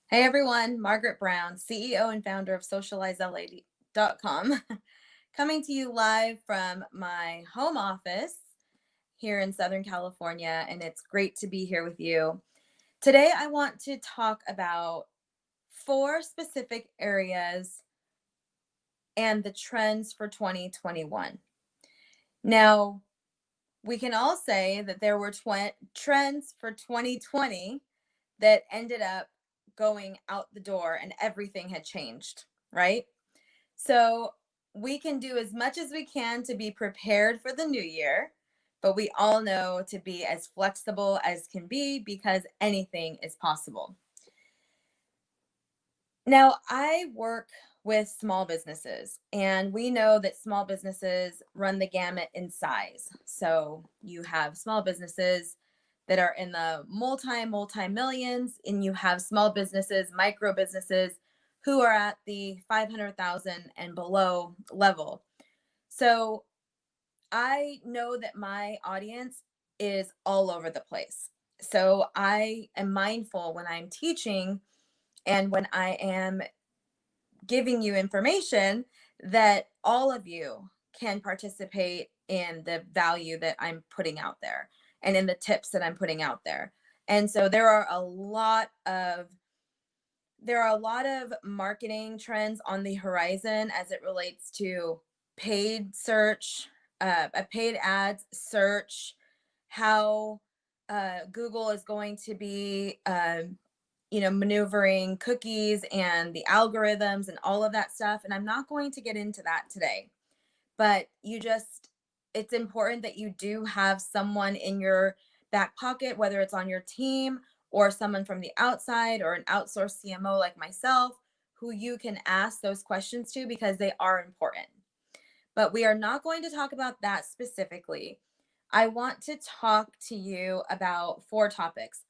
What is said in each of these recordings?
Hey everyone, Margaret Brown, CEO and founder of SocializeLA.com, coming to you live from my home office here in Southern California, and it's great to be here with you. Today, I want to talk about four specific areas and the trends for 2021. Now, we can all say that there were trends for 2020 that ended up going out the door and everything had changed, right? So we can do as much as we can to be prepared for the new year, but we all know to be as flexible as can be because anything is possible. Now, I work with small businesses, and we know that small businesses run the gamut in size. So you have small businesses that are in the multi millions, and you have small businesses, micro businesses who are at the 500,000 and below level. So I know that my audience is all over the place. So I am mindful when I'm teaching and when I am giving you information that all of you can participate in the value that I'm putting out there and in the tips that I'm putting out there. And so there are a lot of marketing trends on the horizon as it relates to paid search, paid ads, search, how Google is going to be maneuvering cookies and the algorithms and all of that stuff. And I'm not going to get into that today, but it's important that you do have someone in your back pocket, whether it's on your team or someone from the outside or an outsourced CMO like myself, who you can ask those questions to because they are important. But we are not going to talk about that specifically. I want to talk to you about four topics: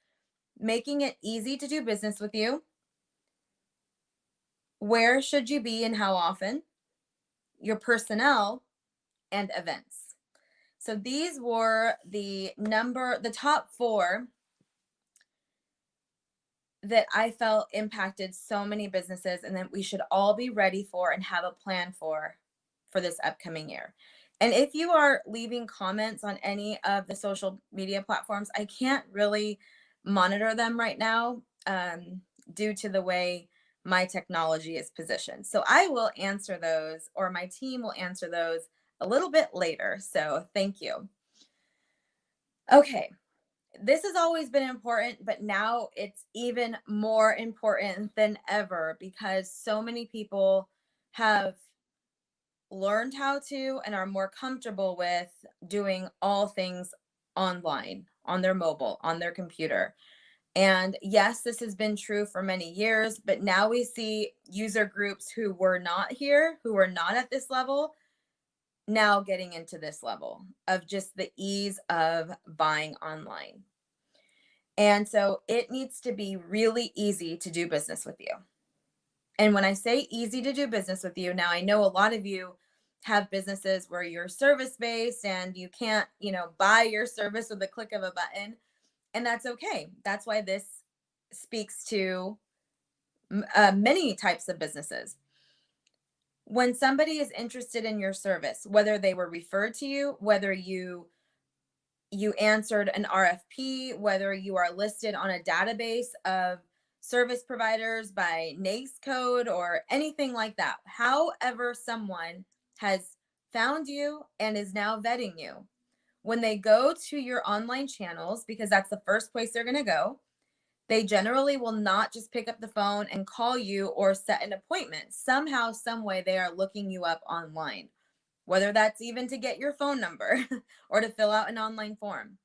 making it easy to do business with you, where should you be and how often, your personnel, and events. So these were the top four that I felt impacted so many businesses and that we should all be ready for and have a plan for this upcoming year. And if you are leaving comments on any of the social media platforms, I can't really monitor them right now due to the way my technology is positioned. So I will answer those, or my team will answer those a little bit later. So thank you. Okay, this has always been important, but now it's even more important than ever because so many people have learned how to and are more comfortable with doing all things online, on their mobile, on their computer. And yes, this has been true for many years, but now we see user groups who were not here, who were not at this level, now getting into this level of just the ease of buying online. And so it needs to be really easy to do business with you. And when I say easy to do business with you, now I know a lot of you have businesses where you're service based and you can't, buy your service with the click of a button. And that's okay. That's why this speaks to many types of businesses. When somebody is interested in your service, whether they were referred to you, whether you answered an RFP, whether you are listed on a database of service providers by NAICS code or anything like that. However, someone has found you and is now vetting you. When they go to your online channels, because that's the first place they're going to go, they generally will not just pick up the phone and call you or set an appointment. Somehow, some way, they are looking you up online, whether that's even to get your phone number or to fill out an online form.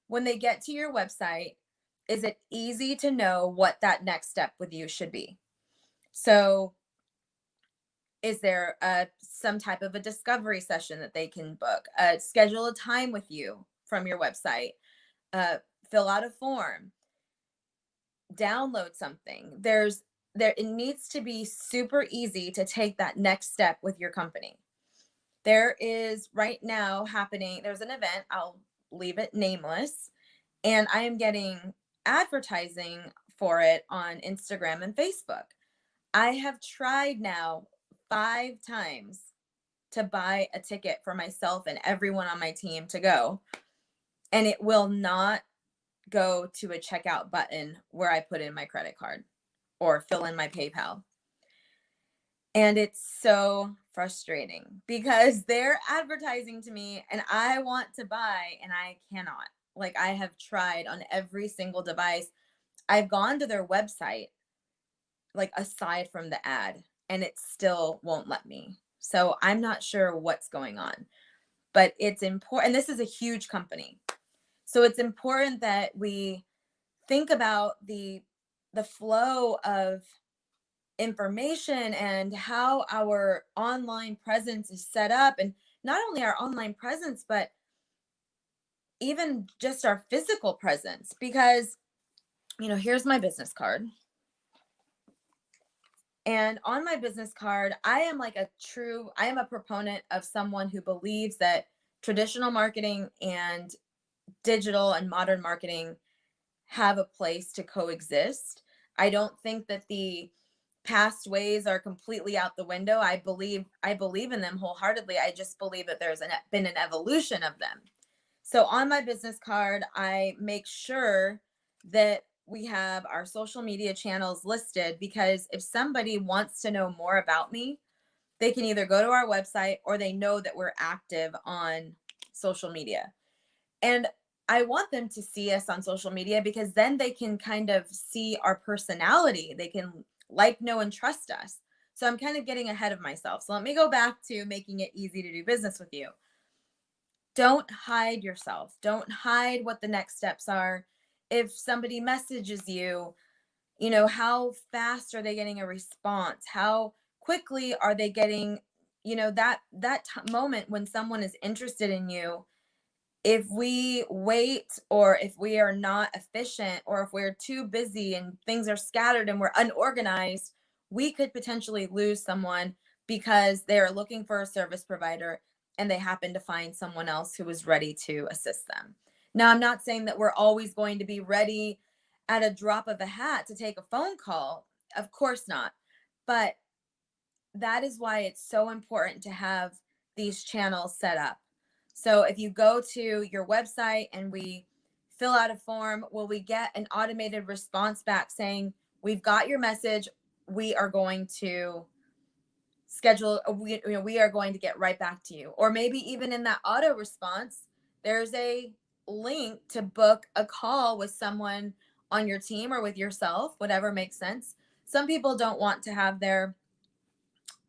When they get to your website, is it easy to know what that next step with you should be? So, is there some type of a discovery session that they can book? Schedule a time with you from your website. Fill out a form. Download something. It needs to be super easy to take that next step with your company. There is right now happening, there's an event, I'll leave it nameless, and I am getting advertising for it on Instagram and Facebook. I have tried now 5 times to buy a ticket for myself and everyone on my team to go, and it will not go to a checkout button where I put in my credit card or fill in my PayPal. And it's so frustrating because they're advertising to me and I want to buy and I cannot. Like, I have tried on every single device. I've gone to their website, like aside from the ad, and it still won't let me. So I'm not sure what's going on, but it's important. And this is a huge company. So it's important that we think about the flow of information and how our online presence is set up, and not only our online presence but even just our physical presence, because here's my business card, and on my business card I am a proponent of someone who believes that traditional marketing and digital and modern marketing have a place to coexist. I don't think that the past ways are completely out the window. I believe in them wholeheartedly. I just believe that there's been an evolution of them. So on my business card, I make sure that we have our social media channels listed, because if somebody wants to know more about me, they can either go to our website or they know that we're active on social media. And I want them to see us on social media because then they can kind of see our personality. They can like, know, and trust us. So I'm kind of getting ahead of myself. So let me go back to making it easy to do business with you. Don't hide yourself. Don't hide what the next steps are. If somebody messages you, how fast are they getting a response? How quickly are they getting, that moment when someone is interested in you? If we wait, or if we are not efficient, or if we're too busy and things are scattered and we're unorganized, we could potentially lose someone because they are looking for a service provider and they happen to find someone else who is ready to assist them. Now, I'm not saying that we're always going to be ready at a drop of a hat to take a phone call. Of course not. But that is why it's so important to have these channels set up. So if you go to your website and we fill out a form, will we get an automated response back saying, we've got your message, we are going to schedule, we are going to get right back to you. Or maybe even in that auto response, there's a link to book a call with someone on your team or with yourself, whatever makes sense. Some people don't want to have their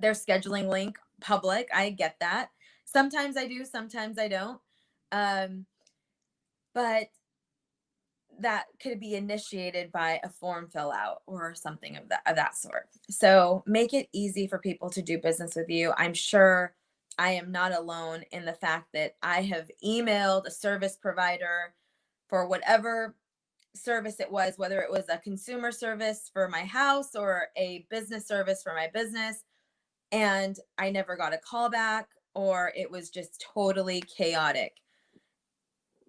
scheduling link public. I get that. Sometimes I do, sometimes I don't. But that could be initiated by a form fill out or something of that sort. So make it easy for people to do business with you. I'm sure I am not alone in the fact that I have emailed a service provider for whatever service it was, whether it was a consumer service for my house or a business service for my business, and I never got a call back, or it was just totally chaotic.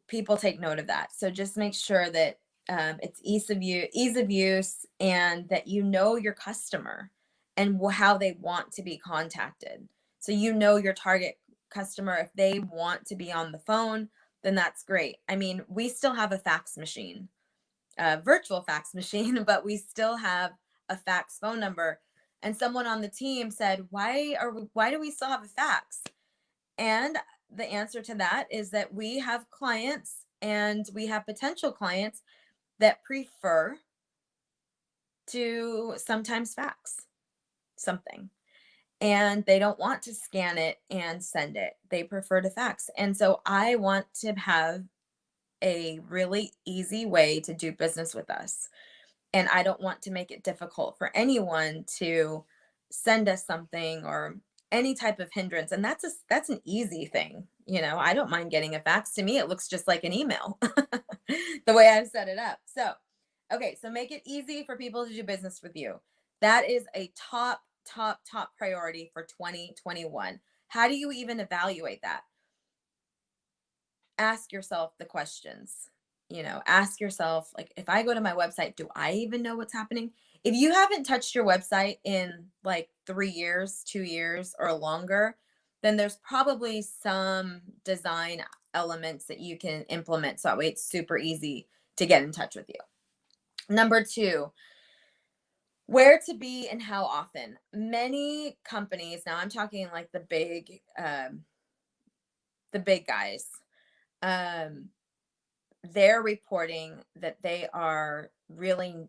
People take note of that. So just make sure that it's ease of use, and that your customer and how they want to be contacted. So your target customer. If they want to be on the phone, then that's great. I mean, we still have a fax machine, a virtual fax machine, but we still have a fax phone number. And someone on the team said, why do we still have a fax? And the answer to that is that we have clients, and we have potential clients that prefer to sometimes fax something, and they don't want to scan it and send it. They prefer to fax. And so I want to have a really easy way to do business with us. And I don't want to make it difficult for anyone to send us something or any type of hindrance. And that's an easy thing. I don't mind getting a fax. To me, it looks just like an email, the way I've set it up. So, okay, so make it easy for people to do business with you. That is a top priority for 2021. How do you even evaluate that? Ask yourself the questions. ask yourself, like, if I go to my website, do I even know what's happening? If you haven't touched your website in like 3 years, 2 years, or longer, then there's probably some design elements that you can implement. So that way it's super easy to get in touch with you. Number two, where to be and how often. Many companies, now I'm talking like the big guys, um, they're reporting that they are really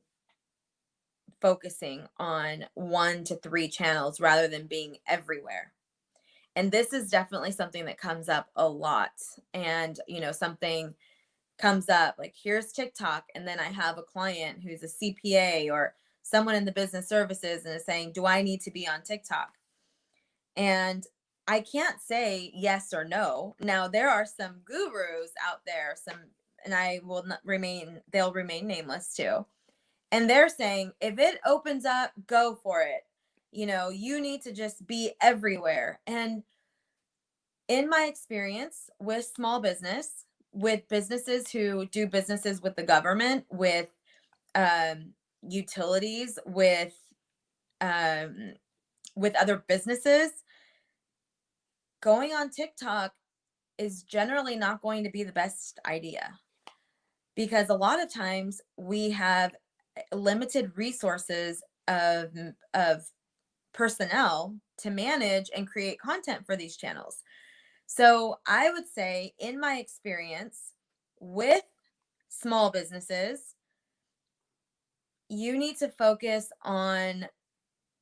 focusing on 1 to 3 channels rather than being everywhere. And this is definitely something that comes up a lot. And, something comes up like, here's TikTok. And then I have a client who's a CPA or someone in the business services and is saying, do I need to be on TikTok? And I can't say yes or no. Now, there are some gurus out there, and I will not they'll remain nameless too. And they're saying, if it opens up, go for it. You need to just be everywhere. And in my experience with small business, with businesses who do businesses with the government, with utilities, um, with other businesses, going on TikTok is generally not going to be the best idea, because a lot of times we have limited resources of personnel to manage and create content for these channels. So I would say, in my experience with small businesses, you need to focus on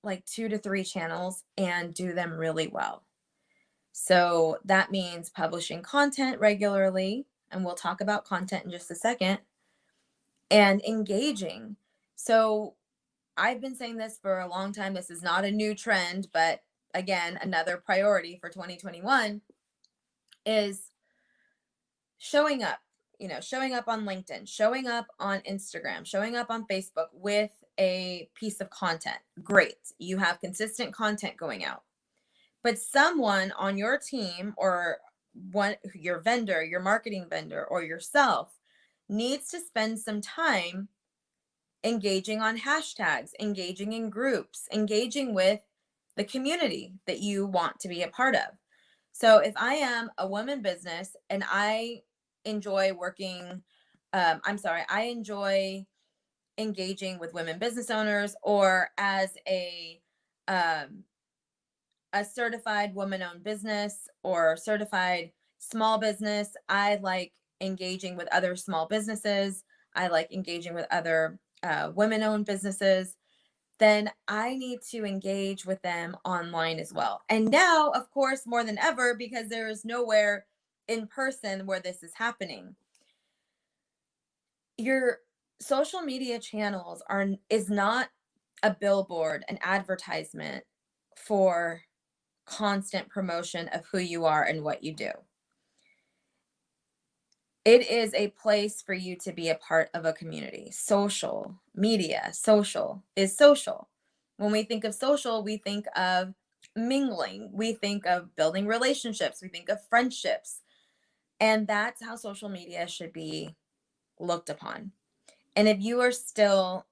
like 2 to 3 channels and do them really well. So that means publishing content regularly, and we'll talk about content in just a second, and engaging. So I've been saying this for a long time. This is not a new trend, but again, another priority for 2021 is showing up, showing up on LinkedIn, showing up on Instagram, showing up on Facebook with a piece of content. Great. You have consistent content going out. But someone on your team, or your vendor, your marketing vendor, or yourself needs to spend some time engaging on hashtags, engaging in groups, engaging with the community that you want to be a part of. So if I am a woman business and I enjoy I enjoy engaging with women business owners, or as a certified woman-owned business or certified small business, I like engaging with other small businesses. I like engaging with other women-owned businesses. Then I need to engage with them online as well. And now, of course, more than ever, because there is nowhere in person where this is happening, your social media channels is not a billboard, an advertisement for constant promotion of who you are and what you do. It is a place for you to be a part of a community. Social media, social is social. When we think of social, we think of mingling, we think of building relationships, we think of friendships. And that's how social media should be looked upon. And if you are still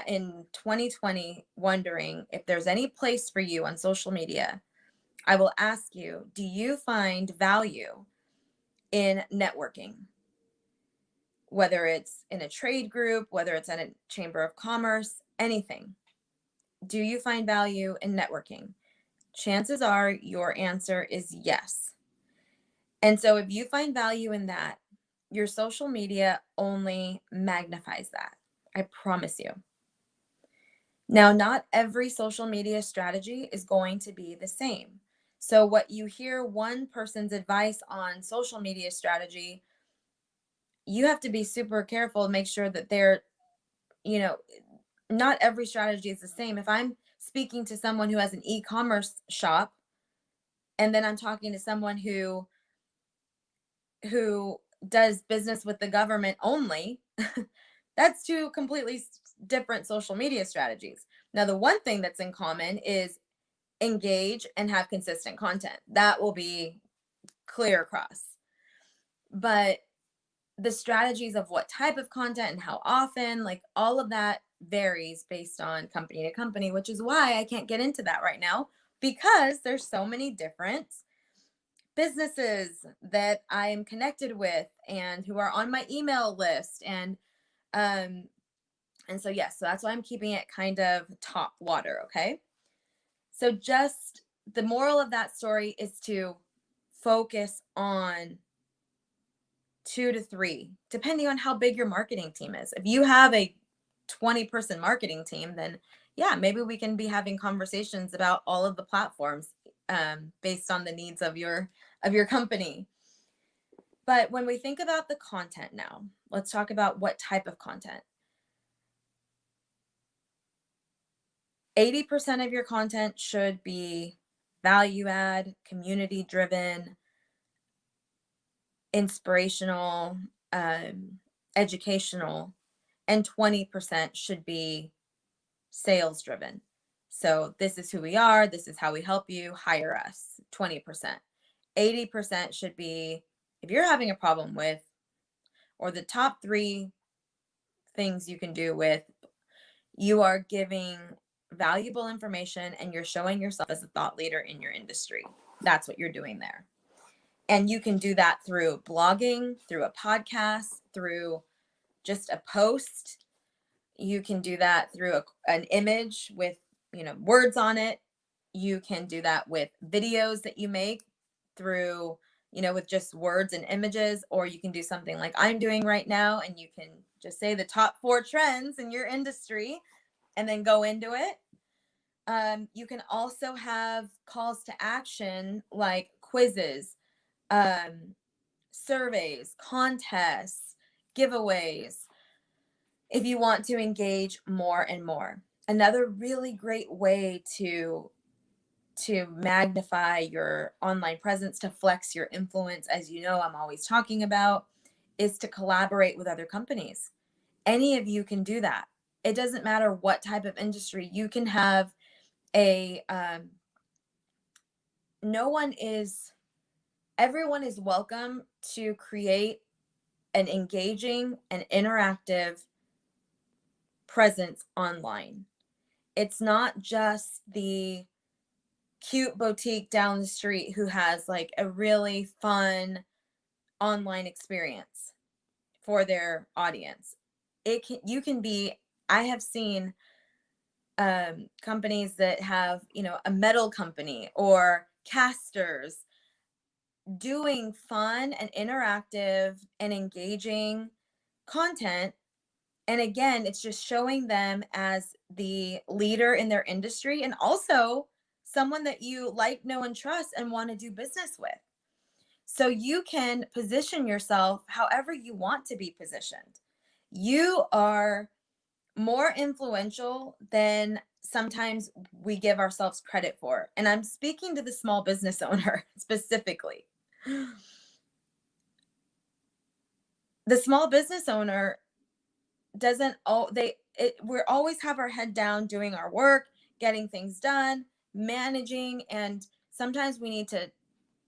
in 2020 wondering if there's any place for you on social media, I will ask you, do you find value in networking? Whether it's in a trade group, whether it's in a chamber of commerce, anything. Do you find value in networking? Chances are your answer is yes. And so if you find value in that, your social media only magnifies that. I promise you. Now, not every social media strategy is going to be the same. So what you hear one person's advice on social media strategy, you have to be super careful and make sure that not every strategy is the same. If I'm speaking to someone who has an e-commerce shop, and then I'm talking to someone who does business with the government only, that's 2 completely different social media strategies. Now, the one thing that's in common is engage and have consistent content. That will be clear across. But the strategies of what type of content and how often, like all of that varies based on company to company, which is why I can't get into that right now, because there's so many different businesses that I am connected with and who are on my email list. Um and so yes, so that's why I'm keeping it kind of top water, okay? So just the moral of that story is to focus on 2 to 3, depending on how big your marketing team is. If you have a 20-person marketing team, then yeah, maybe we can be having conversations about all of the platforms based on the needs of your company. But when we think about the content now, let's talk about what type of content. 80% of your content should be value add, community driven, inspirational, educational, and 20% should be sales driven. So this is who we are, this is how we help you, hire us. 20%. 80% should be if you're having a problem with, or the top 3 things you can do with, you are giving valuable information and you're showing yourself as a thought leader in your industry. That's what you're doing there. And you can do that through blogging, through a podcast, through just a post. You can do that through an image with, words on it. You can do that with videos that you make through, with just words and images, or you can do something like I'm doing right now, and you can just say the top 4 trends in your industry and then go into it. You can also have calls to action like quizzes, surveys, contests, giveaways, if you want to engage more and more. Another really great way to magnify your online presence, to flex your influence, as you know I'm always talking about, is to collaborate with other companies. Any of you can do that. It doesn't matter what type of industry. You can have everyone is welcome to create an engaging and interactive presence online. It's not just the cute boutique down the street who has like a really fun online experience for their audience. You can be, I have seen companies that have, a metal company or casters doing fun and interactive and engaging content. And again, it's just showing them as the leader in their industry and also someone that you like, know, and trust and want to do business with. So you can position yourself however you want to be positioned. You are more influential than sometimes we give ourselves credit for. And I'm speaking to the small business owner specifically. The small business owner doesn't we're always have our head down doing our work, getting things done, managing, and sometimes we need to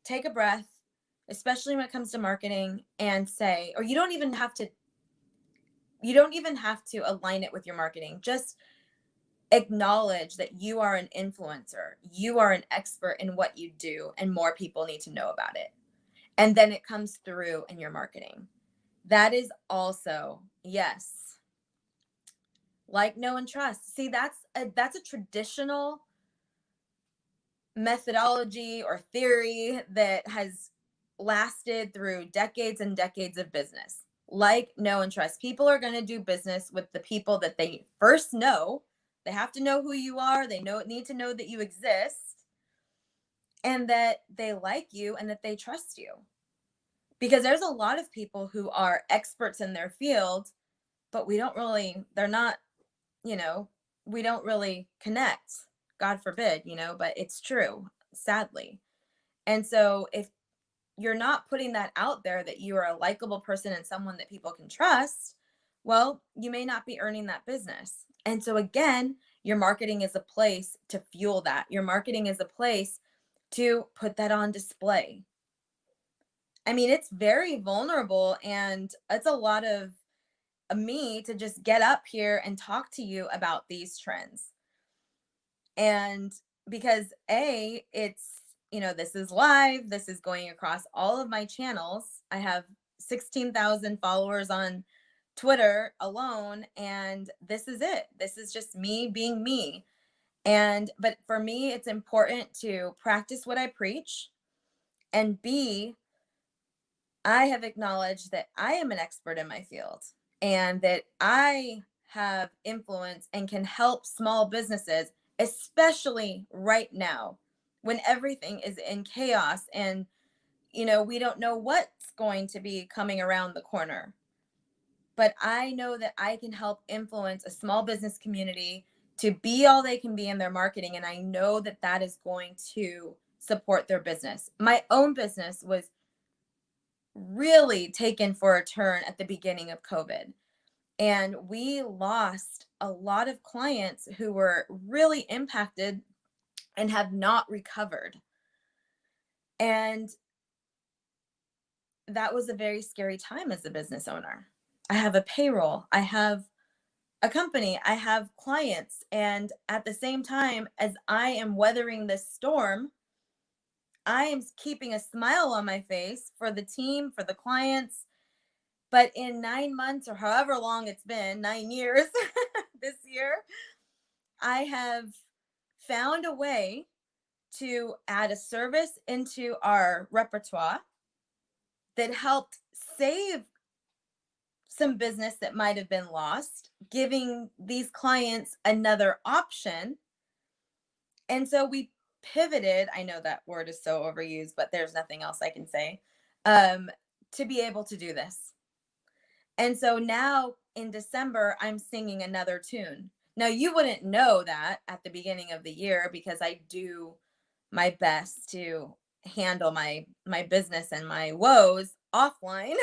take a breath, especially when it comes to marketing, and say, or you don't even have to align it with your marketing. Just acknowledge that you are an influencer. You are an expert in what you do, and more people need to know about it. And then it comes through in your marketing. That is also, yes, like, know, and trust. See, that's a traditional methodology or theory that has lasted through decades and decades of business. Like, know, and trust. People are going to do business with the people that they first know. They have to know who you are. They need to know that you exist and that they like you and that they trust you. Because there's a lot of people who are experts in their field, but they're not, we don't really connect. God forbid, but it's true, sadly. And so if you're not putting that out there, that you are a likable person and someone that people can trust, well, you may not be earning that business. And so again, your marketing is a place to fuel that. Your marketing is a place to put that on display. I mean, it's very vulnerable, and it's a lot of me to just get up here and talk to you about these trends. And because it's, this is live, this is going across all of my channels. I have 16,000 followers on Twitter alone, and this is it. This is just me being me. But for me, it's important to practice what I preach, and B, I have acknowledged that I am an expert in my field and that I have influence and can help small businesses, especially right now when everything is in chaos and we don't know what's going to be coming around the corner. But I know that I can help influence a small business community to be all they can be in their marketing, and I know that that is going to support their business. My own business was really taken for a turn at the beginning of COVID. And we lost a lot of clients who were really impacted and have not recovered. And that was a very scary time as a business owner. I have a payroll, I have a company, I have clients. And at the same time, as I am weathering this storm, I am keeping a smile on my face for the team, for the clients. But in 9 months or however long it's been, 9 years this year, I have found a way to add a service into our repertoire that helped save some business that might have been lost, giving these clients another option. And so we pivoted. I know that word is so overused, but there's nothing else I can say, um, to be able to do this. And so now in December, I'm singing another tune. Now, you wouldn't know that at the beginning of the year because I do my best to handle my business and my woes offline.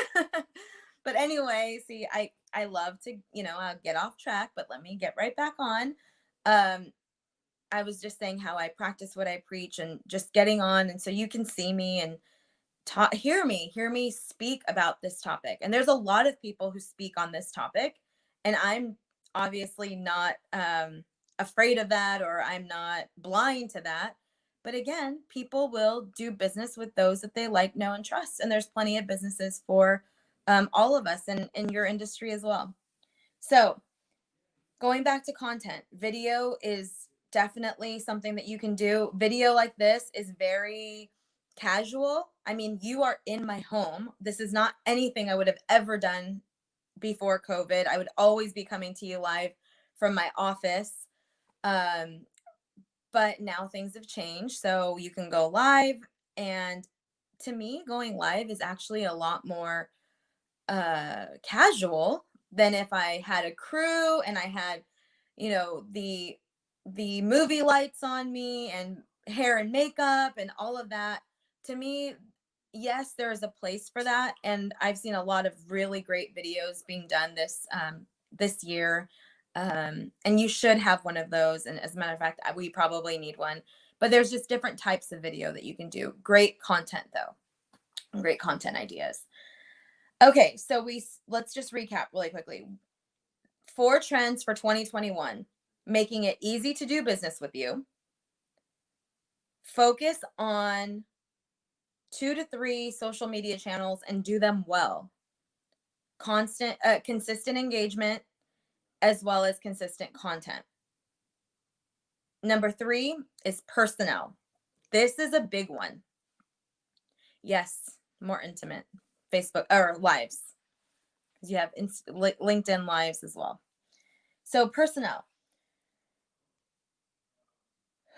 But anyway, see, I love to, I'll get off track, but let me get right back on. Um, I was just saying how I practice what I preach and just getting on, and so you can see me and hear me speak about this topic. And there's a lot of people who speak on this topic, and I'm obviously not afraid of that, or I'm not blind to that. But again, people will do business with those that they like, know, and trust, and there's plenty of businesses for all of us and in your industry as well. So going back to content, video is definitely something that you can do. Video like this is very casual. I mean, you are in my home. This is not anything I would have ever done before COVID. I would always be coming to you live from my office. But now things have changed. So you can go live. And to me, going live is actually a lot more casual than if I had a crew and I had, the movie lights on me and hair and makeup and all of that. To me, yes, there is a place for that, and I've seen a lot of really great videos being done this year. And you should have one of those. And as a matter of fact, we probably need one. But there's just different types of video that you can do. Great content, though. Great content ideas. Okay, so let's just recap really quickly. 4 trends for 2021: making it easy to do business with you, focus on 2 to 3 social media channels and do them well, consistent engagement, as well as consistent content. Number 3 is personnel. This is a big one. Yes, more intimate. Facebook or lives. You have LinkedIn lives as well. So personnel.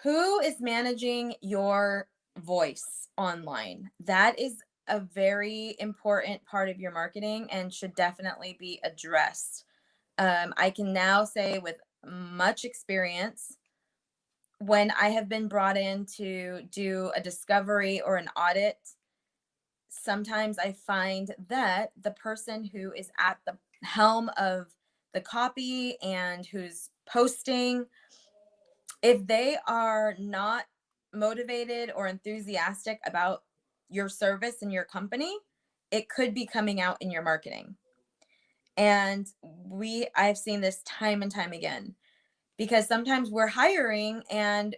Who is managing your voice online? That is a very important part of your marketing and should definitely be addressed. I can now say with much experience, when I have been brought in to do a discovery or an audit, sometimes I find that the person who is at the helm of the copy and who's posting, if they are not motivated or enthusiastic about your service and your company, it could be coming out in your marketing. And I've seen this time and time again, because sometimes we're hiring and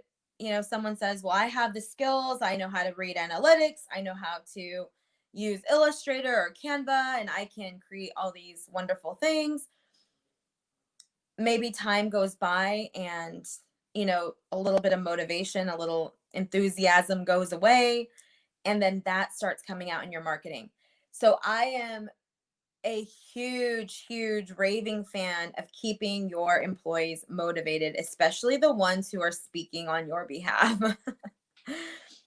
someone says, well, I have the skills, I know how to read analytics, I know how to use Illustrator or Canva, and I can create all these wonderful things. Maybe time goes by and a little bit of motivation, a little enthusiasm goes away, and then that starts coming out in your marketing. So I am a huge, huge raving fan of keeping your employees motivated, especially the ones who are speaking on your behalf.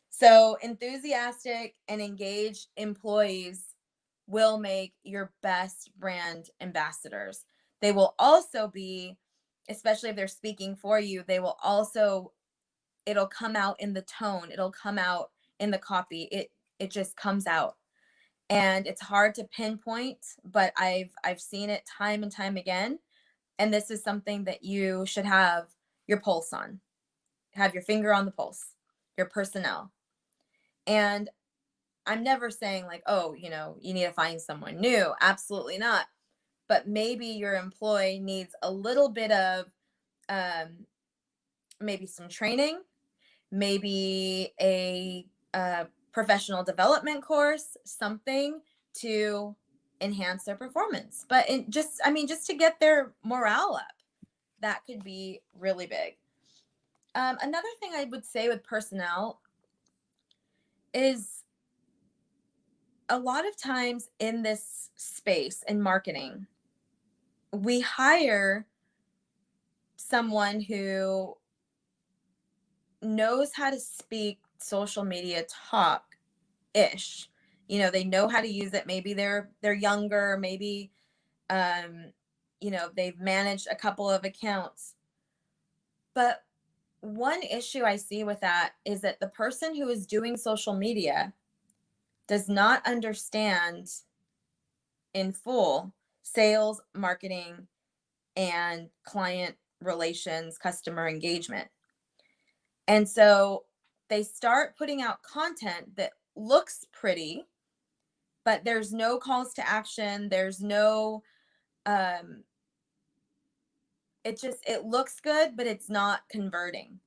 So enthusiastic and engaged employees will make your best brand ambassadors. They will also be, especially if they're speaking for you, it'll come out in the tone, it'll come out in the copy. It just comes out. And it's hard to pinpoint, but I've seen it time and time again. And this is something that you should have your pulse on. Have your finger on the pulse, your personnel. And I'm never saying like, oh, you need to find someone new. Absolutely not. But maybe your employee needs a little bit of maybe some training, maybe a professional development course, something to enhance their performance. But just to get their morale up, that could be really big. Another thing I would say with personnel is a lot of times in this space in marketing, we hire someone who knows how to speak social media talk ish. They know how to use it. Maybe they're younger, maybe they've managed a couple of accounts. But one issue I see with that is that the person who is doing social media does not understand in full sales, marketing, and client relations, customer engagement. And so they start putting out content that looks pretty, but there's no calls to action. There's no, it looks good, but it's not converting.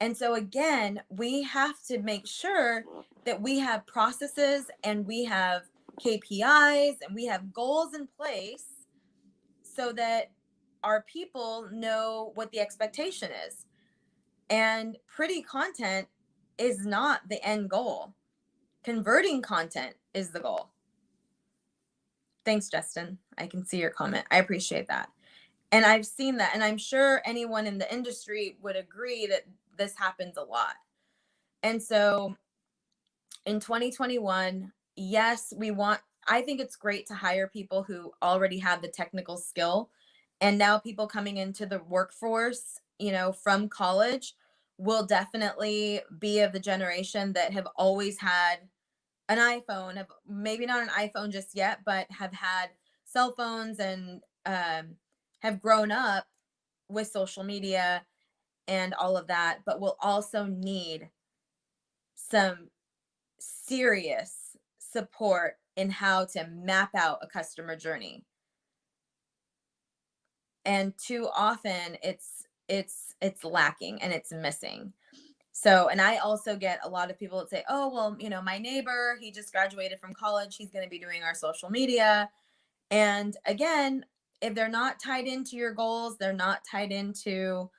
And so again, we have to make sure that we have processes and we have KPIs and we have goals in place so that our people know what the expectation is. And pretty content is not the end goal. Converting content is the goal. Thanks, Justin. I can see your comment. I appreciate that. And I've seen that. And I'm sure anyone in the industry would agree that this happens a lot. And so in 2021, yes, I think it's great to hire people who already have the technical skill. And now people coming into the workforce, from college will definitely be of the generation that have always had an iPhone, maybe not an iPhone just yet, but have had cell phones and have grown up with social media and all of that, but will also need some serious support in how to map out a customer journey. And too often it's lacking and it's missing. So, and I also get a lot of people that say, oh, well, my neighbor, he just graduated from college, he's going to be doing our social media. And again, if they're not tied into your goals, they're not tied into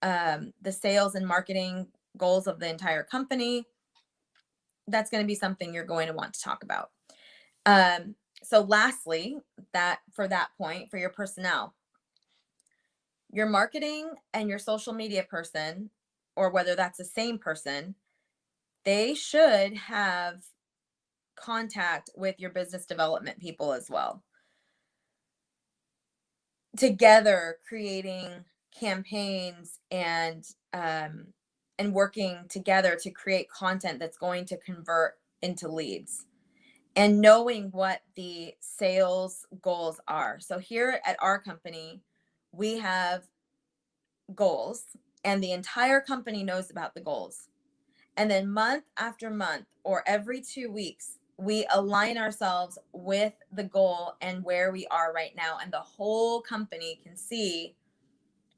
the sales and marketing goals of the entire company, that's going to be something you're going to want to talk about. So lastly, for that point, for your personnel, your marketing and your social media person, or whether that's the same person, they should have contact with your business development people as well. Together, creating campaigns and working together to create content that's going to convert into leads, and knowing what the sales goals are. So here at our company, we have goals, and the entire company knows about the goals. And then month after month, or every 2 weeks, we align ourselves with the goal and where we are right now, and the whole company can see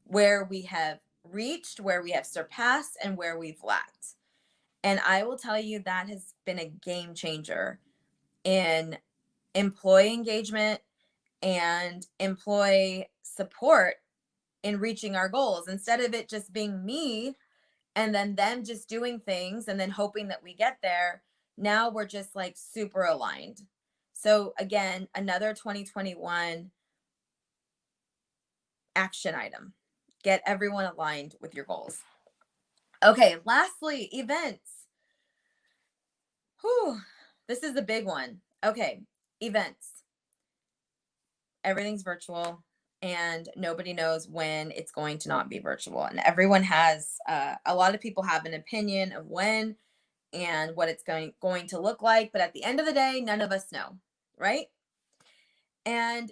where we have reached, where we have surpassed, and where we've lacked. And I will tell you that has been a game changer in employee engagement and employee support in reaching our goals. Instead of it just being me and then them just doing things and then hoping that we get there, now we're just like super aligned. So again, another 2021 action item. Get everyone aligned with your goals. Okay, lastly, events. Whew, this is the big one. Okay, events. Everything's virtual and nobody knows when it's going to not be virtual. And everyone has, a lot of people have an opinion of when and what it's going to look like. But at the end of the day, none of us know, right? And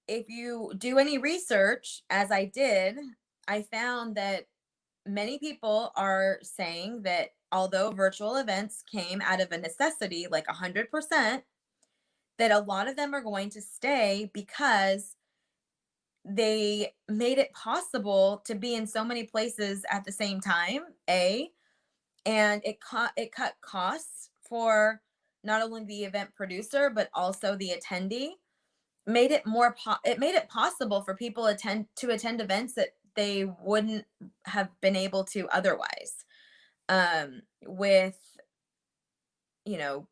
if you do any research, as I did, I found that many people are saying that although virtual events came out of a necessity, like 100%, that a lot of them are going to stay because they made it possible to be in so many places at the same time, and it cut costs for not only the event producer but also the attendee. It made it possible for people to attend events that they wouldn't have been able to otherwise, with, you know,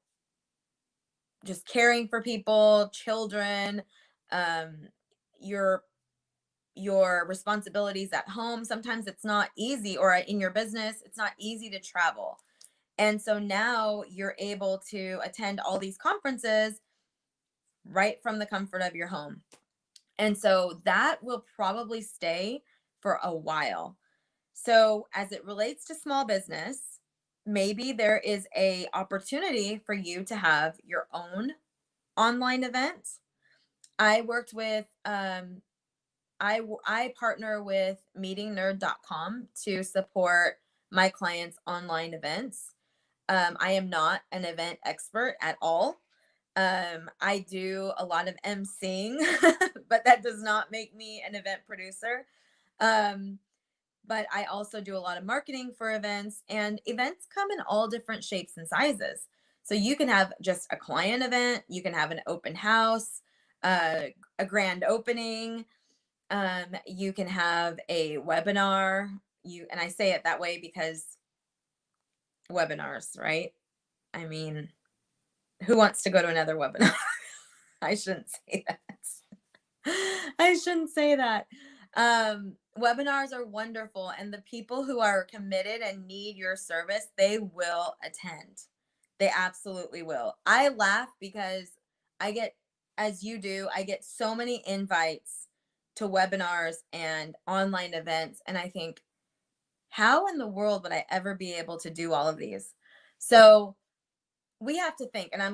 just caring for people, children, um, your responsibilities at home. Sometimes it's not easy, or in your business, it's not easy to travel. And so now you're able to attend all these conferences right from the comfort of your home. And so that will probably stay for a while. So as it relates to small business, maybe there is a opportunity for you to have your own online event. I worked with I partner with meetingnerd.com to support my clients' online events. I am not an event expert at all. I do a lot of emceeing, but that does not make me an event producer. Um, but I also do a lot of marketing for events, and events come in all different shapes and sizes. So you can have just a client event, you can have an open house, a grand opening, you can have a webinar. And I say it that way because webinars, right? I mean, who wants to go to another webinar? I shouldn't say that. I shouldn't say that. Webinars are wonderful, and the people who are committed and need your service, they will attend. They absolutely will. I laugh because I get, as you do, I get so many invites to webinars and online events, and I think, how in the world would I ever be able to do all of these? So we have to think, and I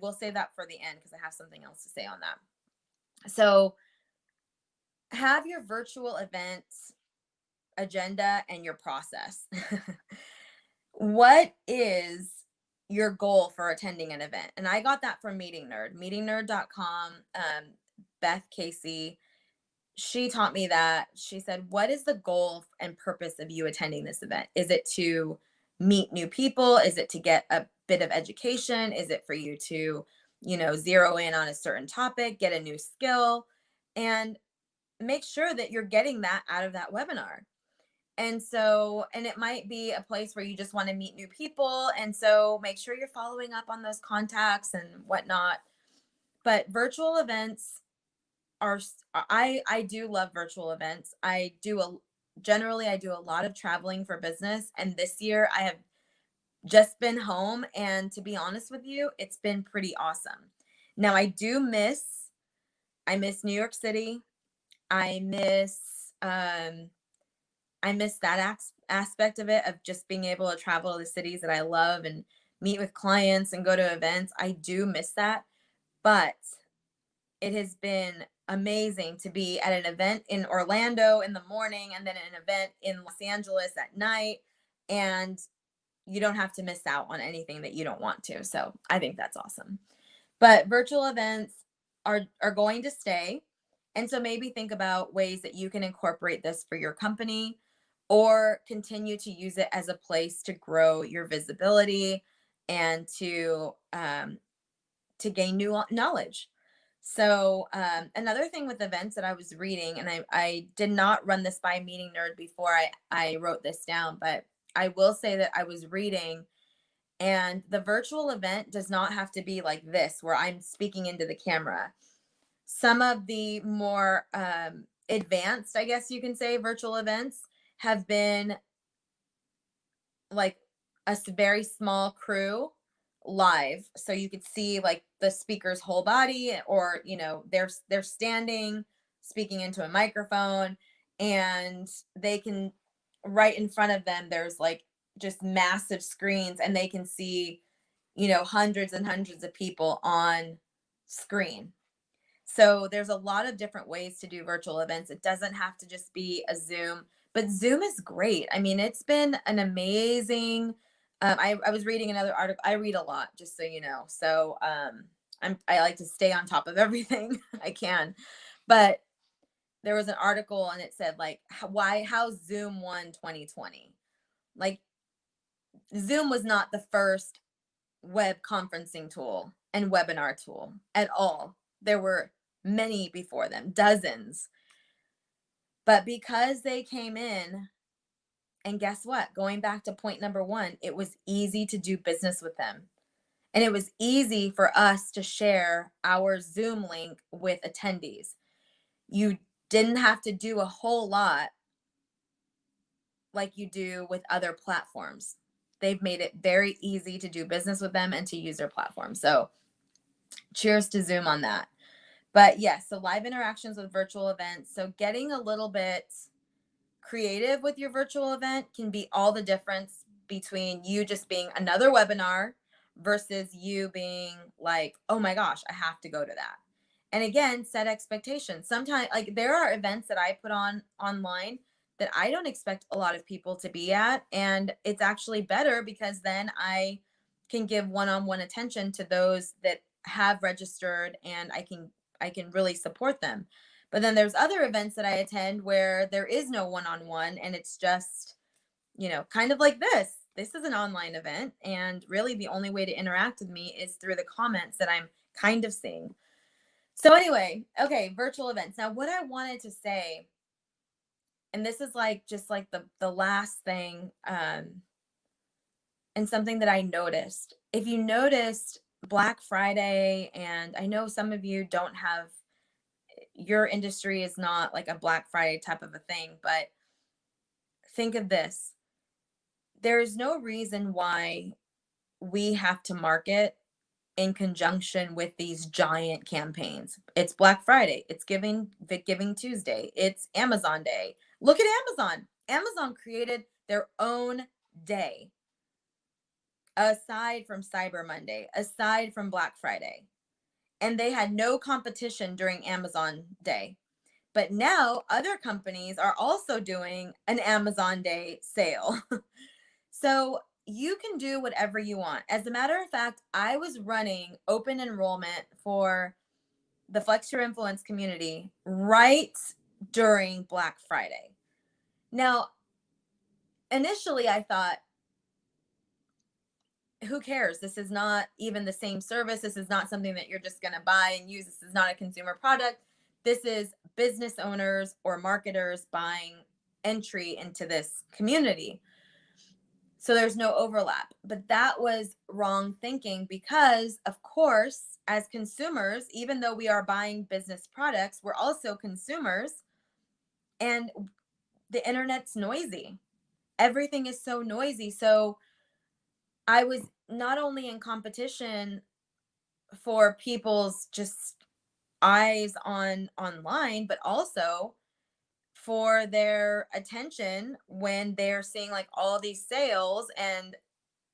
will say that for the end because I have something else to say on that. So have your virtual event agenda and your process. What is your goal for attending an event? And I got that from Meeting Nerd, meetingnerd.com. Beth Casey, she taught me that. She said, what is the goal and purpose of you attending this event? Is it to meet new people? Is it to get a bit of education? Is it for you to, zero in on a certain topic, get a new skill, and make sure that you're getting that out of that webinar? And so, and it might be a place where you just want to meet new people. And so make sure you're following up on those contacts and whatnot. But virtual events are, I do love virtual events. Generally, I do a lot of traveling for business. And this year I have just been home. And to be honest with you, it's been pretty awesome. Now I miss New York City. I miss, that aspect of it, of just being able to travel to the cities that I love and meet with clients and go to events. I do miss that. But it has been amazing to be at an event in Orlando in the morning and then an event in Los Angeles at night. And you don't have to miss out on anything that you don't want to. So I think that's awesome. But virtual events are going to stay. And so maybe think about ways that you can incorporate this for your company or continue to use it as a place to grow your visibility and to gain new knowledge. So another thing with events that I was reading, and I did not run this by Meeting Nerd before I wrote this down, but I will say that I was reading, and the virtual event does not have to be like this, where I'm speaking into the camera. Some of the more advanced, I guess you can say, virtual events have been like a very small crew live, so you could see like the speaker's whole body, or they're standing speaking into a microphone, and they can, right in front of them there's like just massive screens, and they can see hundreds and hundreds of people on screen. So there's a lot of different ways to do virtual events. It doesn't have to just be a Zoom, but Zoom is great. I mean, it's been an amazing. I was reading another article. I read a lot, just so you know. So I like to stay on top of everything I can. But there was an article, and it said like how Zoom won 2020. Like, Zoom was not the first web conferencing tool and webinar tool at all. There were many before them, dozens. But because they came in, and guess what? Going back to point number one, it was easy to do business with them. And it was easy for us to share our Zoom link with attendees. You didn't have to do a whole lot like you do with other platforms. They've made it very easy to do business with them and to use their platform. So cheers to Zoom on that. But yes, so live interactions with virtual events. So getting a little bit creative with your virtual event can be all the difference between you just being another webinar versus you being like, oh my gosh, I have to go to that. And again, set expectations. Sometimes, like, there are events that I put on online that I don't expect a lot of people to be at, and it's actually better because then I can give one-on-one attention to those that have registered, and I can really support them. But then there's other events that I attend where there is no one-on-one, and it's just, kind of like this. This is an online event, and really the only way to interact with me is through the comments that I'm kind of seeing. So anyway, okay, virtual events. Now, what I wanted to say, and this is like just like the last thing, and something that I noticed. If you noticed, Black Friday, and I know some of you don't have, your industry is not like a Black Friday type of a thing, but think of this. There's no reason why we have to market in conjunction with these giant campaigns. It's Black Friday, it's Giving Tuesday, it's Amazon Day. Look at Amazon. Amazon created their own day aside from Cyber Monday, aside from Black Friday. And they had no competition during Amazon Day. But now other companies are also doing an Amazon Day sale. So you can do whatever you want. As a matter of fact, I was running open enrollment for the Flex Your Influence community right during Black Friday. Now, initially I thought, who cares? This is not even the same service. This is not something that you're just going to buy and use. This is not a consumer product. This is business owners or marketers buying entry into this community. So there's no overlap. But that was wrong thinking because, of course, as consumers, even though we are buying business products, we're also consumers, and the internet's noisy. Everything is so noisy. So I was not only in competition for people's just eyes on online, but also for their attention when they're seeing like all these sales. And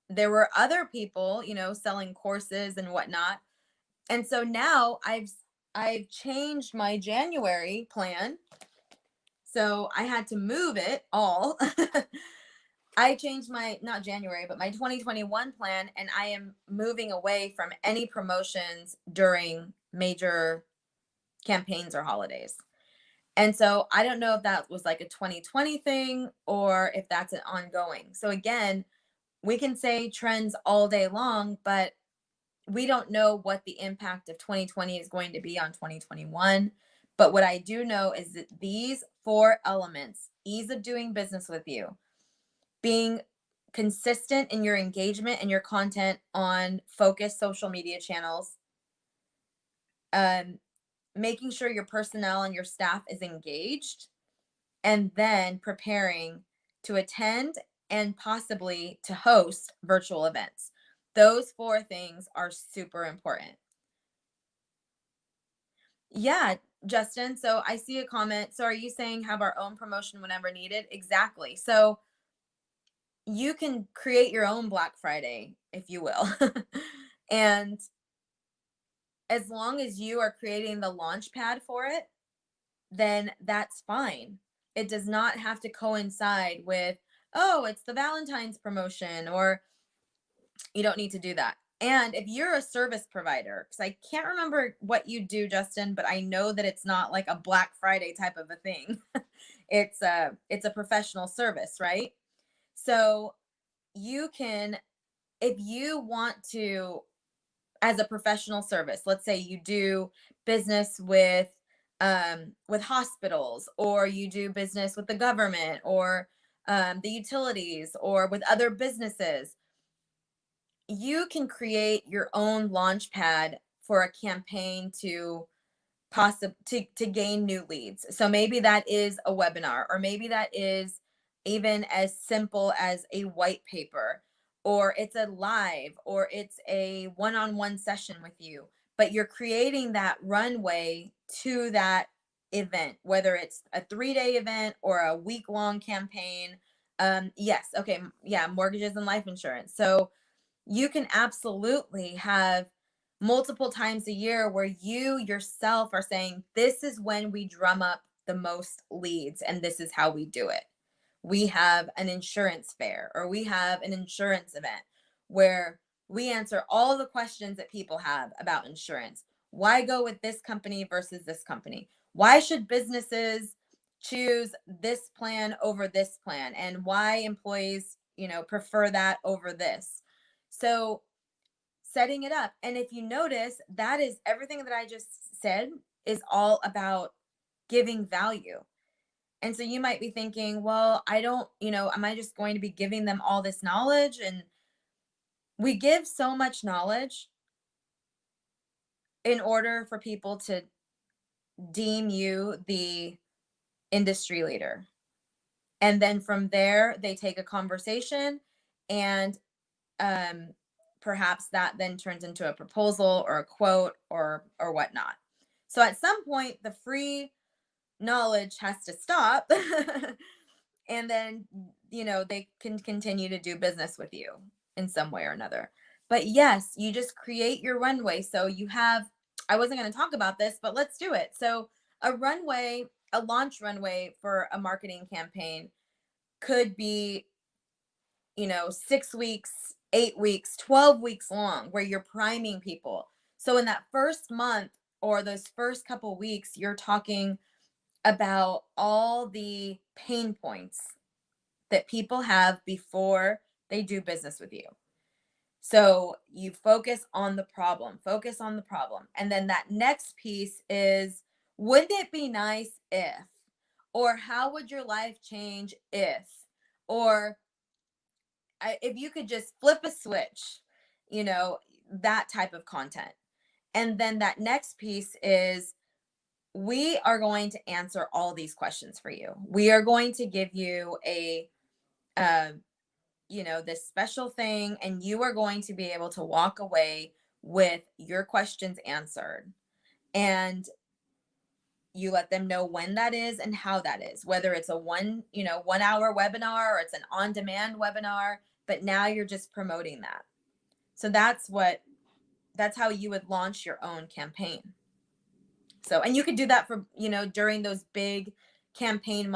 there were other people, selling courses and whatnot. And so now I've changed my January plan. So I had to move it all. I changed my, not January, but my 2021 plan, and I am moving away from any promotions during major campaigns or holidays. And so I don't know if that was like a 2020 thing or if that's an ongoing. So again, we can say trends all day long, but we don't know what the impact of 2020 is going to be on 2021. But what I do know is that these four elements, ease of doing business with you, being consistent in your engagement and your content on focused social media channels, um, making sure your personnel and your staff is engaged, and then preparing to attend and possibly to host virtual events. Those four things are super important. Yeah, Justin. So I see a comment. So are you saying have our own promotion whenever needed? Exactly. So you can create your own Black Friday, if you will. And as long as you are creating the launch pad for it, then that's fine. It does not have to coincide with, oh, it's the Valentine's promotion, or you don't need to do that. And if you're a service provider, because I can't remember what you do, Justin, but I know that it's not like a Black Friday type of a thing. It's a professional service, right? So you can, if you want to, as a professional service, let's say you do business with hospitals, or you do business with the government, or the utilities, or with other businesses, you can create your own launch pad for a campaign to to gain new leads. So maybe that is a webinar, or maybe that is even as simple as a white paper, or it's a live, or it's a one-on-one session with you. But you're creating that runway to that event, whether it's a 3-day event or a week-long campaign. Yes, okay, yeah, mortgages and life insurance. So you can absolutely have multiple times a year where you yourself are saying, this is when we drum up the most leads, and this is how we do it. We have an insurance fair, or we have an insurance event where we answer all the questions that people have about insurance. Why go with this company versus this company? Why should businesses choose this plan over this plan? And why employees, prefer that over this? So setting it up. And if you notice, that is everything that I just said is all about giving value. And so you might be thinking, well, I don't, am I just going to be giving them all this knowledge? And we give so much knowledge in order for people to deem you the industry leader. And then from there, they take a conversation, and perhaps that then turns into a proposal or a quote or whatnot. So at some point, the free knowledge has to stop, and then they can continue to do business with you in some way or another. But yes, you just create your runway. So you have, I wasn't going to talk about this, but let's do it. So a runway, a launch runway for a marketing campaign could be 6 weeks, 8 weeks, 12 weeks long, where you're priming people. So in that first month or those first couple weeks, you're talking about all the pain points that people have before they do business with you. So you focus on the problem, focus on the problem. And then that next piece is, wouldn't it be nice if, or how would your life change if, or if you could just flip a switch, that type of content. And then that next piece is, we are going to answer all these questions for you. We are going to give you this special thing, and you are going to be able to walk away with your questions answered. And you let them know when that is and how that is, whether it's a 1 hour webinar or it's an on-demand webinar, but now you're just promoting that. So that's how you would launch your own campaign. So, and you could do that for, during those big campaign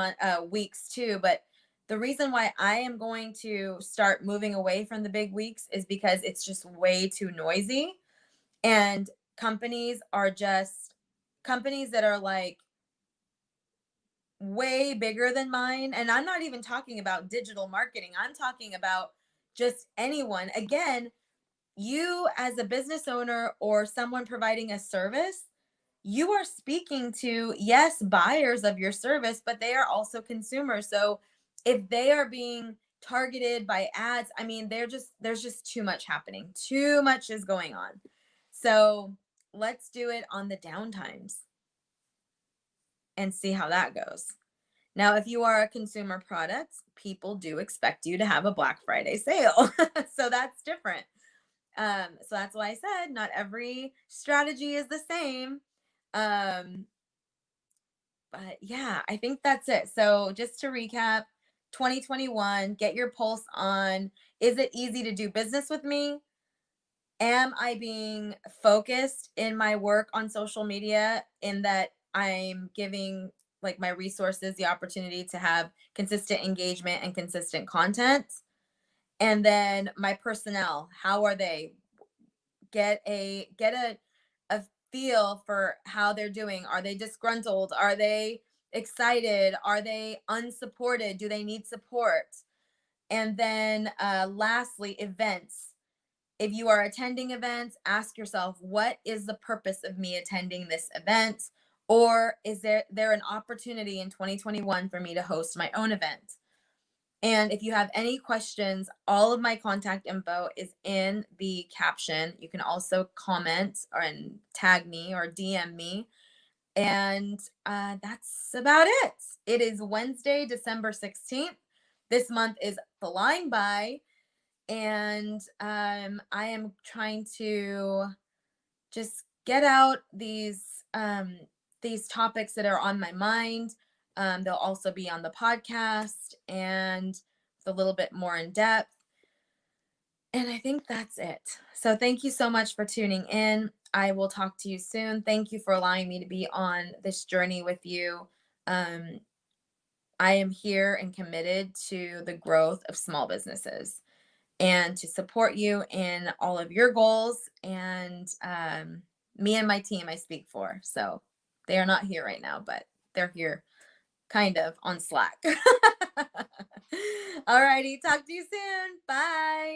weeks too, but The reason why I am going to start moving away from the big weeks is because it's just way too noisy. And companies that are like way bigger than mine. And I'm not even talking about digital marketing, I'm talking about just anyone. Again, you as a business owner or someone providing a service, you are speaking to, yes, buyers of your service, but they are also consumers. So if they are being targeted by ads, I mean, there's just too much happening. Too much is going on. So let's do it on the downtimes and see how that goes. Now, if you are a consumer product, people do expect you to have a Black Friday sale. So that's different. So that's why I said not every strategy is the same. Um, but yeah, I think that's it. So just to recap, 2021, get your pulse on, is it easy to do business with me? Am I being focused in my work on social media in that I'm giving like my resources the opportunity to have consistent engagement and consistent content? And then my personnel, how are they? Get a feel for how they're doing. Are they disgruntled? Are they excited? Are they unsupported? Do they need support? And then lastly, events. If you are attending events, ask yourself, what is the purpose of me attending this event? Or is there an opportunity in 2021 for me to host my own event? And if you have any questions, all of my contact info is in the caption. You can also comment and tag me or DM me. And that's about it. It is Wednesday, December 16th. This month is flying by. And I am trying to just get out these topics that are on my mind. They'll also be on the podcast and a little bit more in depth. And I think that's it. So thank you so much for tuning in. I will talk to you soon. Thank you for allowing me to be on this journey with you. I am here and committed to the growth of small businesses and to support you in all of your goals. And me and my team I speak for. So they are not here right now, but they're here kind of on Slack. All righty. Talk to you soon. Bye.